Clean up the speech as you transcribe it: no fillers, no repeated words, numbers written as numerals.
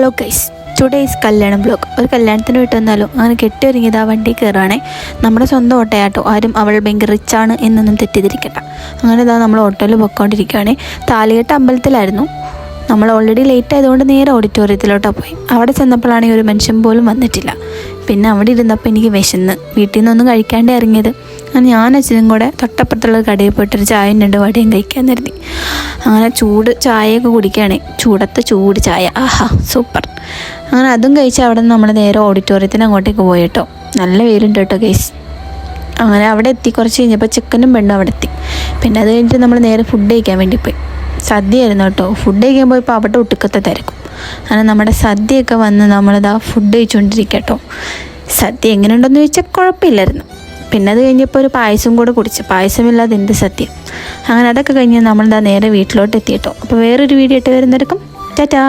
Vlog guys, today is കല്യാണം vlog. ഒരു കല്യാണത്തിന് വിട്ട് വന്നാലോ അങ്ങനെ കെട്ടിയൊരുങ്ങിയത് ആ വണ്ടി കയറുകയാണേ. നമ്മുടെ സ്വന്തം ഓട്ടോയാട്ടോ, ആരും അവൾ ഭയങ്കര റിച്ചാണ് എന്നൊന്നും തെറ്റിദ്ധരിക്കട്ട. അങ്ങനെ ഇതാ നമ്മൾ ഓട്ടോയിൽ പൊയ്ക്കൊണ്ടിരിക്കുകയാണേ. താലികെട്ട് അമ്പലത്തിലായിരുന്നു. നമ്മൾ ഓൾറെഡി ലേറ്റ് ആയതുകൊണ്ട് നേരെ ഓഡിറ്റോറിയത്തിലോട്ടാണ് പോയി. അവിടെ ചെന്നപ്പോഴാണെങ്കിൽ ഒരു മനുഷ്യൻ പോലും വന്നിട്ടില്ല. പിന്നെ അവിടെ ഇരുന്നപ്പോൾ എനിക്ക് വിശന്ന് വീട്ടിൽ നിന്നൊന്നും കഴിക്കാണ്ട് ഇറങ്ങിയത്. അങ്ങനെ ഞാൻ അച്ഛനും കൂടെ തൊട്ടപ്പുറത്തുള്ള കടയിൽ പോയിട്ടൊരു ചായയും 2 വടയും കഴിക്കാൻ നിർത്തി. അങ്ങനെ ചൂട് ചായയൊക്കെ കുടിക്കുകയാണേ. ചൂടത്ത് ചൂട് ചായ, ആഹാ സൂപ്പർ. അങ്ങനെ അതും കഴിച്ച് അവിടെ നിന്ന് നമ്മൾ നേരെ ഓഡിറ്റോറിയത്തിന് അങ്ങോട്ടേക്ക് പോയി കേട്ടോ. നല്ല വെയിലുണ്ട് കേട്ടോ ഗൈസ്. അങ്ങനെ അവിടെ എത്തി. കുറച്ച് കഴിഞ്ഞപ്പോൾ ചിക്കനും പെണ്ണും അവിടെ എത്തി. പിന്നെ അത് കഴിഞ്ഞിട്ട് നമ്മൾ നേരെ ഫുഡ് കഴിക്കാൻ വേണ്ടി പോയി. സദ്യയായിരുന്നു കേട്ടോ. ഫുഡ് കഴിക്കാൻ പോയപ്പോൾ അവിടെ ഒട്ടുക്കത്തെ തിരക്കും. അങ്ങനെ നമ്മുടെ സദ്യയൊക്കെ വന്ന് നമ്മളിതാ ഫുഡ് കഴിച്ചുകൊണ്ടിരിക്കുക കേട്ടോ. സദ്യ എങ്ങനെയുണ്ടെന്ന് ചോദിച്ചാൽ കുഴപ്പമില്ലായിരുന്നു. പിന്നെ അത് കഴിഞ്ഞപ്പോൾ ഒരു പായസം കൂടെ കുടിച്ചു. പായസമില്ലാതെ എന്ത് സദ്യ. അങ്ങനെ അതൊക്കെ കഴിഞ്ഞ് നമ്മളിതാ നേരെ വീട്ടിലോട്ട് എത്തി കേട്ടോ. അപ്പോൾ വേറൊരു വീഡിയോ ഇട്ട് വരുന്നവർക്കും ടാറ്റാ.